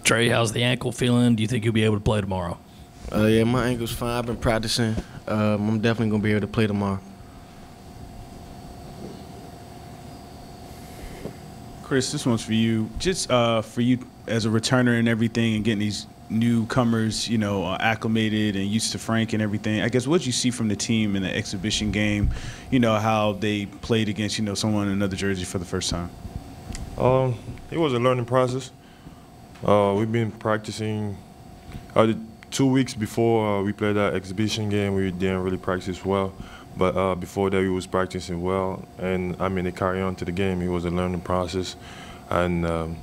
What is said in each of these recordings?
Trey, how's the ankle feeling? Do you think you'll be able to play tomorrow? Yeah, my ankle's fine. I've been practicing. I'm definitely going to be able to play tomorrow. Chris, this one's for you. Just for you as a returner and everything and getting these newcomers, acclimated and used to Frank and everything. I guess what did you see from the team in the exhibition game, how they played against, someone in another jersey for the first time? It was a learning process. We've been practicing 2 weeks before we played that exhibition game. We didn't really practice well, but before that we was practicing well. And it carried on to the game. It was a learning process, and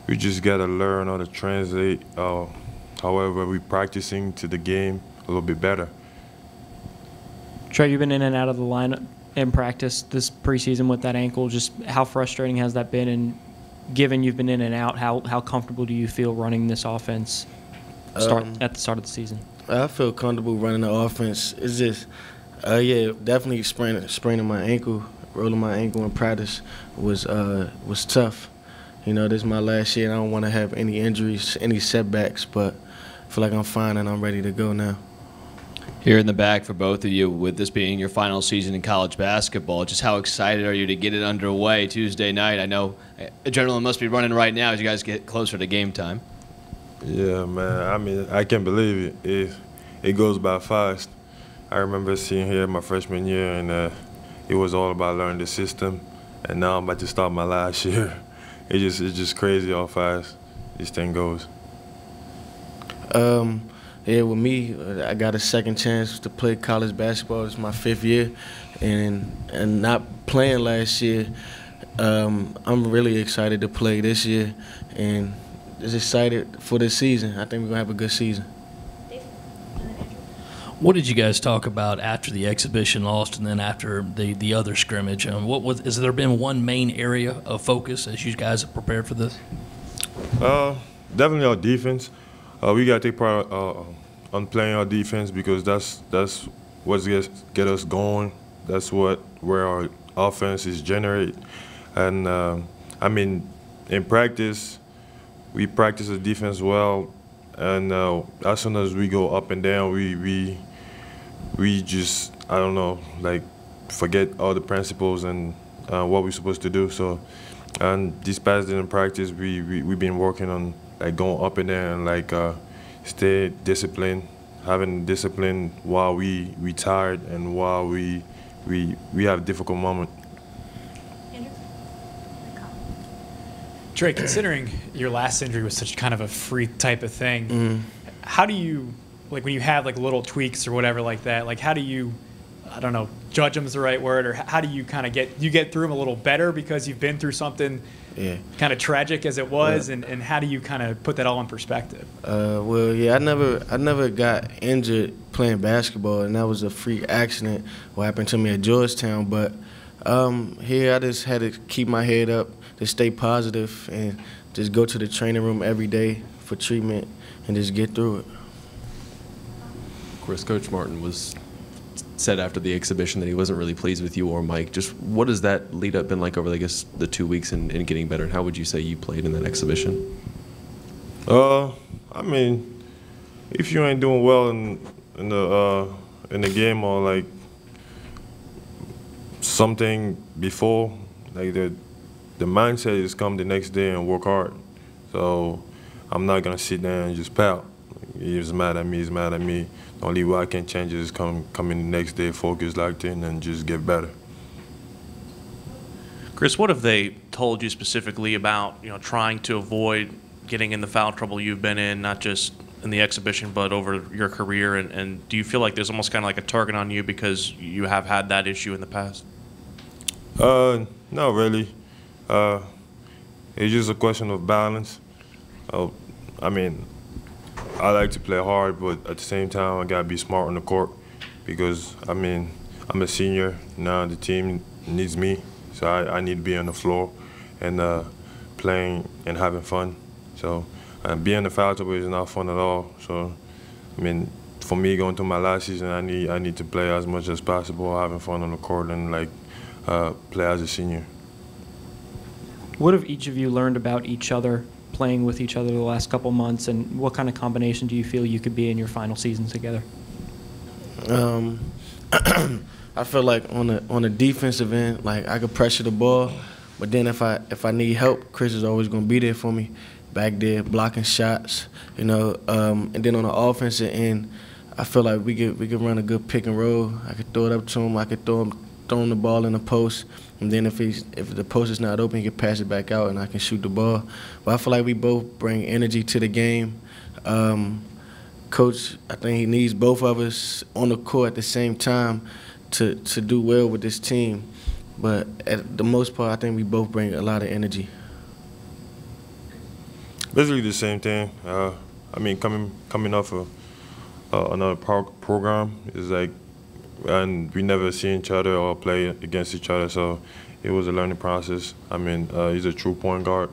we just gotta learn how to translate however we're practicing to the game a little bit better. Trey, you've been in and out of the lineup in practice this preseason with that ankle. Just how frustrating has that been? And given you've been in and out, how comfortable do you feel running this offense at the start of the season? I feel comfortable running the offense. It's just, definitely spraining my ankle, rolling my ankle in practice was tough. This is my last year, and I don't want to have any injuries, any setbacks, but I feel like I'm fine and I'm ready to go now. Here in the back for both of you, with this being your final season in college basketball, just how excited are you to get it underway Tuesday night? I know adrenaline must be running right now as you guys get closer to game time. Yeah, man. I can't believe it. It goes by fast. I remember sitting here my freshman year, and it was all about learning the system, and now I'm about to start my last year. It's just crazy how fast this thing goes. Yeah, with me, I got a second chance to play college basketball. It's my 5th year, and not playing last year, I'm really excited to play this year, and just excited for this season. I think we're gonna have a good season. What did you guys talk about after the exhibition loss and then after the other scrimmage? Has there been one main area of focus as you guys have prepared for this? Definitely our defense. We got to take part on playing our defense because that's what get us going. That's where our offense is generated. And in practice, we practice the defense well. And as soon as we go up and down, we just, I don't know, like forget all the principles and what we're supposed to do. So, and this past day in practice, we've been working on like going up and down, like stay disciplined, having discipline while we tired and while we have difficult moments. Trey, considering your last injury was such kind of a freak type of thing, how do you, like when you have like little tweaks or whatever like that, like how do you, I don't know, judge them is the right word, or how do you kind of get through them a little better because you've been through something kind of tragic as it was, and how do you kind of put that all in perspective? Well, yeah, I never got injured playing basketball, and that was a freak accident what happened to me at Georgetown, but here I just had to keep my head up, to stay positive, and just go to the training room every day for treatment and just get through it. Of course, Coach Martin said after the exhibition that he wasn't really pleased with you or Mike. Just what has that lead up been like over, I guess, the 2 weeks and getting better? And how would you say you played in that exhibition? If you ain't doing well in the game or like something before, like the mindset is come the next day and work hard. So I'm not gonna sit there and just pout. He's mad at me, he's mad at me. The only way I can change is come in the next day, focus, locked in, and just get better. Chris, what have they told you specifically about trying to avoid getting in the foul trouble you've been in, not just in the exhibition but over your career? And do you feel like there's almost kind of like a target on you because you have had that issue in the past? Not really. It's just a question of balance. I like to play hard, but at the same time, I gotta be smart on the court because I'm a senior now. The team needs me, so I need to be on the floor and playing and having fun. So being in the foul trouble is not fun at all. So for me going to my last season, I need to play as much as possible, having fun on the court and play as a senior. What have each of you learned about each other playing with each other the last couple months, and what kind of combination do you feel you could be in your final season together? I feel like on the defensive end, like I could pressure the ball, but then if I need help, Chris is always gonna be there for me, back there blocking shots, you know. And then on the offensive end, I feel like we could run a good pick and roll. I could throw it up to him. I could throw him the ball in the post, and then if the post is not open, he can pass it back out, and I can shoot the ball. But I feel like we both bring energy to the game. Coach, I think he needs both of us on the court at the same time to do well with this team. But at the most part, I think we both bring a lot of energy. Basically the same thing. I mean, coming off of another program is like, and we never seen each other or play against each other, so it was a learning process. I mean, he's a true point guard,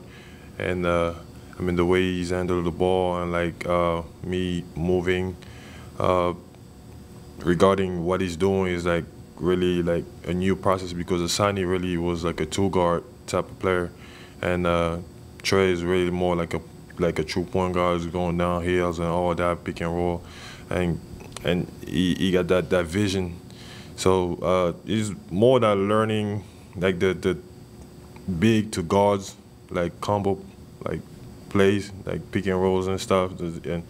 and I mean the way he's handled the ball and like me moving regarding what he's doing is like really like a new process because Asani really was like a two-guard type of player, and Trey is really more like a true point guard who's going down hills and all that pick and roll, and he got that vision. So it's more that learning like the big to guards like combo like plays like pick and rolls and stuff, and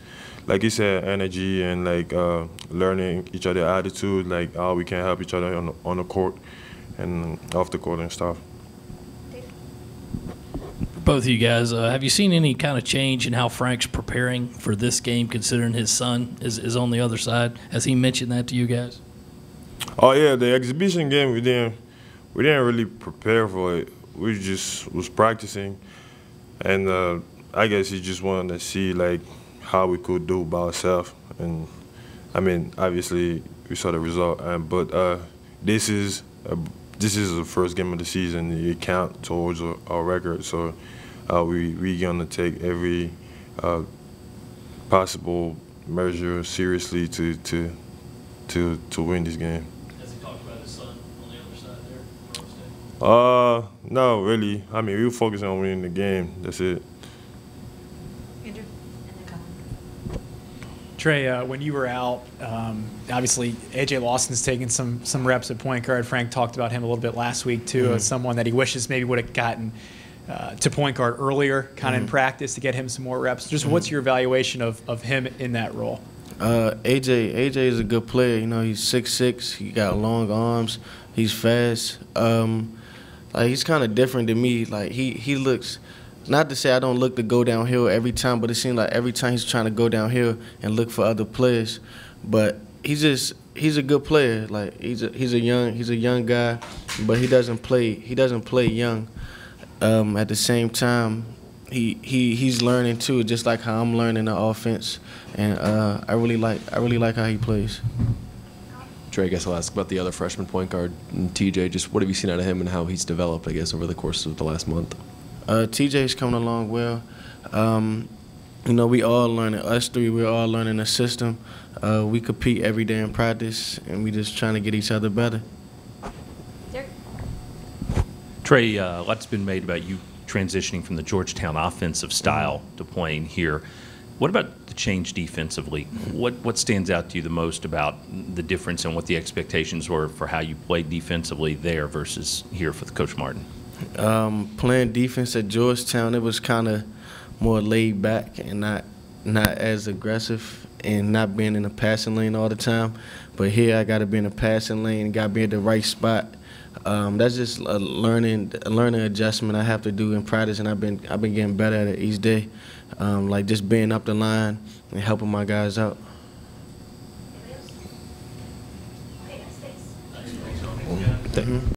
like you said, energy and like learning each other's attitude, like how we can help each other on the court and off the court and stuff. Both of you guys, have you seen any kind of change in how Frank's preparing for this game, considering his son is on the other side? Has he mentioned that to you guys? Oh yeah, the exhibition game we didn't really prepare for it. We just was practicing, and I guess he just wanted to see like how we could do by ourselves. And I mean, obviously we saw the result, but this is the first game of the season. It counts towards our record, so we gonna take every possible measure seriously to win this game. Has he talked about his son on the other side there? No, really. I mean, we were focusing on winning the game. That's it. Andrew, and then Colin. Trey, when you were out, obviously A.J. Lawson's taken some reps at point guard. Frank talked about him a little bit last week, too, as someone that he wishes maybe would have gotten to point guard earlier, kind of in practice, to get him some more reps. Just what's your evaluation of him in that role? AJ is a good player. You know, he's 6'6". He got long arms. He's fast. Like he's kind of different than me. Like he looks. Not to say I don't look to go downhill every time, but it seems like every time he's trying to go downhill and look for other players. But he's a good player. Like he's a young guy, but he doesn't play young. At the same time, he's learning too, just like how I'm learning the offense, and I really like how he plays. Trey, I guess I'll ask about the other freshman point guard, TJ. Just what have you seen out of him and how he's developed, I guess, over the course of the last month? TJ's coming along well. You know, we all learning. Us three, we're all learning the system. We compete every day in practice, and we just trying to get each other better. Trey, a lot's been made about you transitioning from the Georgetown offensive style to playing here. What about the change defensively? What stands out to you the most about the difference and what the expectations were for how you played defensively there versus here for Coach Martin? Playing defense at Georgetown, it was kind of more laid back and not as aggressive and not being in the passing lane all the time. But here I got to be in the passing lane, got to be at the right spot. That's just a learning adjustment I have to do in practice, and I've been getting better at it each day. Like just being up the line and helping my guys out.